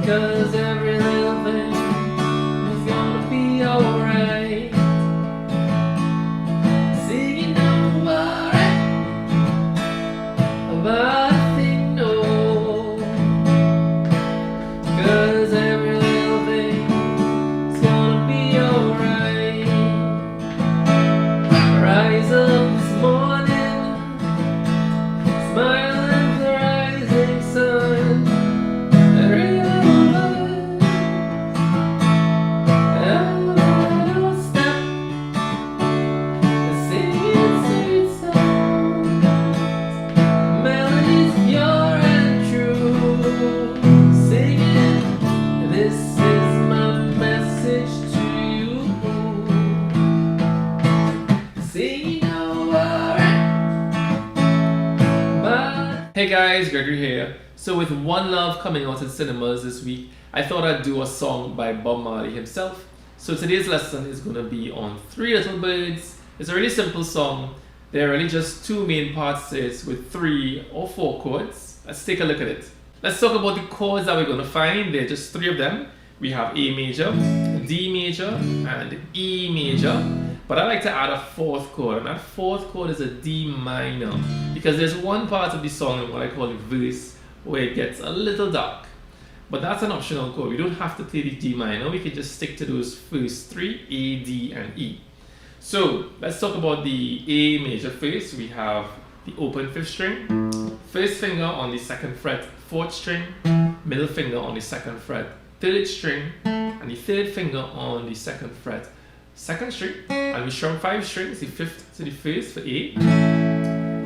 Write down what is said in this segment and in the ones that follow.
'cause every little thing is gonna be alright. See, you know alright about a thing, no, 'cause every little thing is gonna be alright. Rise up this morning, smile at the rising sun. Every little word, every little step, singing sweet songs, melodies pure and true. Singing, this is my message to you. Singing over. Hey guys, Gregory here. So with One Love coming out in cinemas this week, I thought I'd do a song by Bob Marley himself. So today's lesson is going to be on Three Little Birds. It's a really simple song. There are really just two main parts to it with 3 or 4 chords. Let's take a look at it. Let's talk about the chords that we're going to find. There are just 3 of them. We have A major, D major, and E major. But I like to add a 4th chord, and that 4th chord is a D minor, because there's one part of the song, what I call the verse, where it gets a little dark. But that's an optional chord. We don't have to play the D minor. We can just stick to those first 3, A, D, and E. So let's talk about the A major first. We have the open 5th string, first finger on the 2nd fret, 4th string, middle finger on the 2nd fret, 3rd string, and the 3rd finger on the 2nd fret, 2nd string, and we strum 5 strings, the 5th to the 1st for A.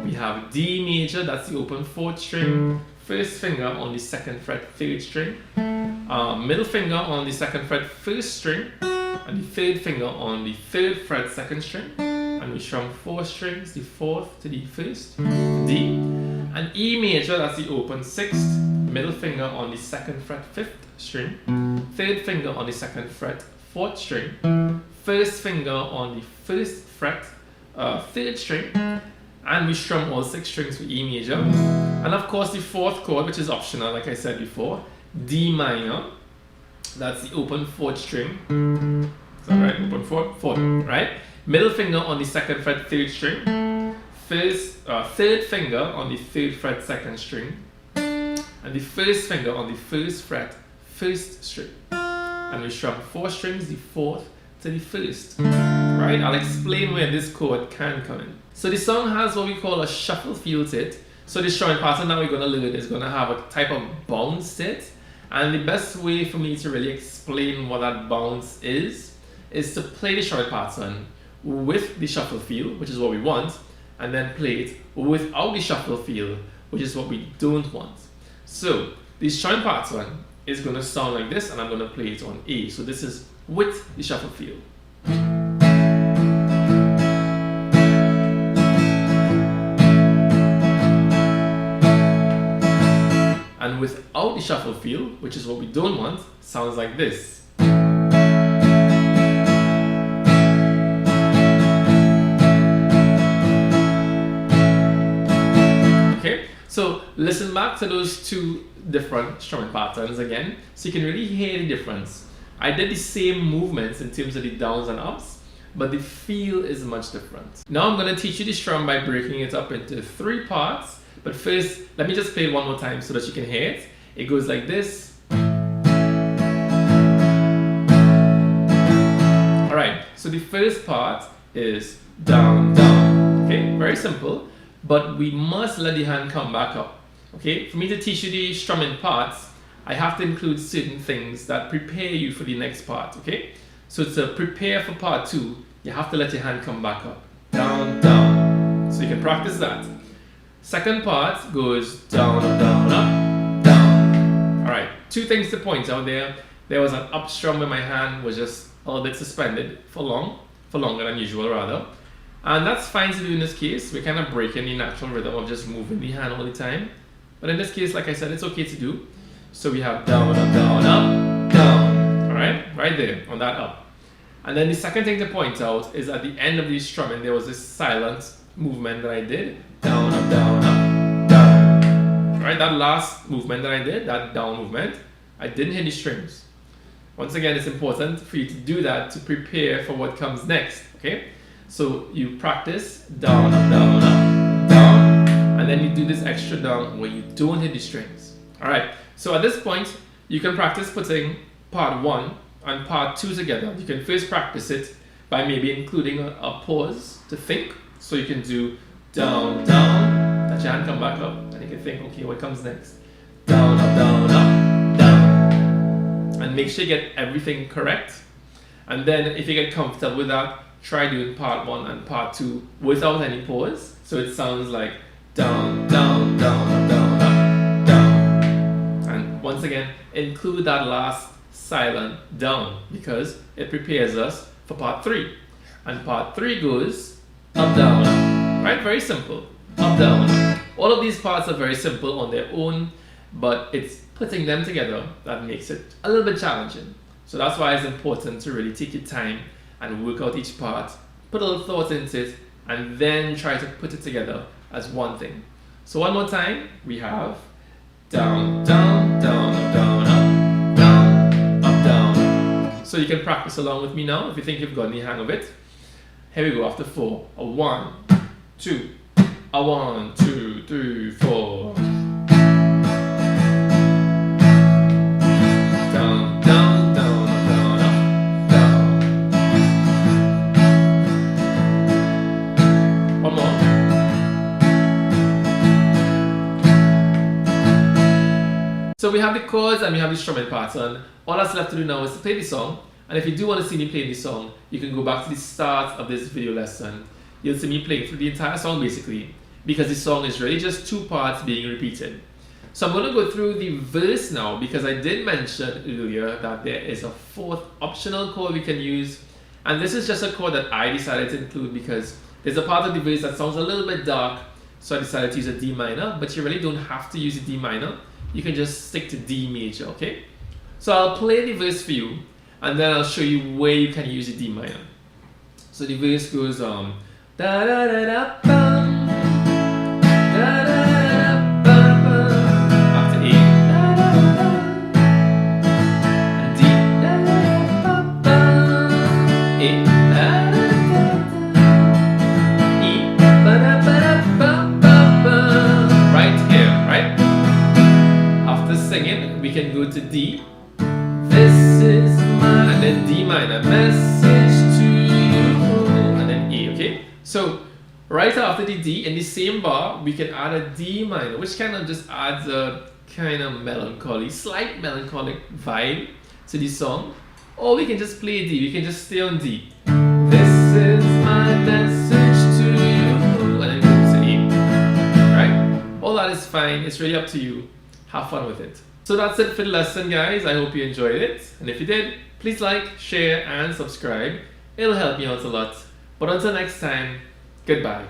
We have D major, that's the open 4th string, first finger on the 2nd fret, 3rd string, middle finger on the 2nd fret, 1st string, and the 3rd finger on the 3rd fret, 2nd string, and we strum 4 strings, the 4th to the 1st, D, and E major, that's the open 6th, middle finger on the 2nd fret, 5th string, 3rd finger on the 2nd fret, 4th string, 1st finger on the 1st fret, 3rd string, and we strum all 6 strings for E major. And of course the 4th chord, which is optional like I said before, D minor, that's the open 4th string. Is that right? Open 4th, right? Middle finger on the 2nd fret, 3rd string, 3rd finger on the 3rd fret, 2nd string, and the 1st finger on the 1st fret, 1st string. And we strum 4 strings, the 4th to the 1st. Right? I'll explain where this chord can come in. So the song has what we call a shuffle feel to it. So the strumming pattern that we're going to learn is going to have a type of bounce to it. And the best way for me to really explain what that bounce is to play the strumming pattern with the shuffle feel, which is what we want, and then play it without the shuffle feel, which is what we don't want. So the strumming pattern is going to sound like this, and I'm going to play it on A. So this is with the shuffle feel. And without the shuffle feel, which is what we don't want, sounds like this. Okay, so listen back to those 2 different strumming patterns again, so you can really hear the difference. I did the same movements in terms of the downs and ups, but the feel is much different. Now I'm going to teach you the strum by breaking it up into 3 parts. But first, let me just play it one more time so that you can hear it. It goes like this. Alright, so the first part is down, down. Okay, very simple. But we must let the hand come back up. Okay, for me to teach you the strumming parts, I have to include certain things that prepare you for the next part. Okay, so to prepare for part 2, you have to let your hand come back up. Down, down. So you can practice that. Second part goes down, up, down, up, down. Alright, 2 things to point out there. There was an up strum where my hand was just a little bit suspended for longer than usual rather. And that's fine to do in this case. We're kind of breaking the natural rhythm of just moving the hand all the time. But in this case, like I said, it's okay to do. So we have down, up, down, up, down. Alright, right there on that up. And then the second thing to point out is at the end of the strumming, there was this silent movement that I did. Down, up, down, up, down. Right, that last movement that I did, that down movement, I didn't hit the strings. Once again, it's important for you to do that to prepare for what comes next, okay? So you practice down, up, down, up, down, and then you do this extra down where you don't hit the strings. All right, so at this point, you can practice putting part 1 and part 2 together. You can first practice it by maybe including a pause to think. So you can do down, down, let your hand come back up, and you can think, okay, what comes next? Down, up, down, up, down. And make sure you get everything correct. And then if you get comfortable with that, try doing part 1 and part 2 without any pause. So it sounds like down, down, down, up, down, up, down. And once again, include that last silent down because it prepares us for part 3. And part 3 goes up, down, up. Right? Very simple. Up, down, up. All of these parts are very simple on their own, but it's putting them together that makes it a little bit challenging. So that's why it's important to really take your time and work out each part, put a little thought into it, and then try to put it together as one thing. So one more time, we have down, down, down, up, down, up, down, up, down. So you can practice along with me now if you think you've got the hang of it. Here we go after 4. A 1, 2, a 1, 2, 3, 4. Down, down, down, up, down, up, down. One more. So we have the chords and we have the strumming pattern. All that's left to do now is to play the song. And if you do want to see me play the song, you can go back to the start of this video lesson. You'll see me playing through the entire song basically, because the song is really just 2 parts being repeated. So I'm going to go through the verse now because I did mention earlier that there is a 4th optional chord we can use. And this is just a chord that I decided to include because there's a part of the verse that sounds a little bit dark. So I decided to use a D minor, but you really don't have to use a D minor. You can just stick to D major, okay? So I'll play the verse for you and then I'll show you where you can use a D minor. So the verse goes da da da da bum, da da da bum, bum. After A, da da da da, and D, da da da bum, A, da da da da, E, ba da ba da bum, bum, bum. Right here, right? After singing, we can go to D. This is my, and then D minor, message to you, and then A, okay? So, right after the D, in the same bar, we can add a D minor, which kind of just adds a kind of melancholy, slight melancholic vibe to the song. Or we can just play D, we can just stay on D. This is my message to you, and then go to A, right? All that is fine, it's really up to you. Have fun with it. So that's it for the lesson, guys. I hope you enjoyed it. And if you did, please like, share, and subscribe. It'll help me out a lot. But until next time, goodbye.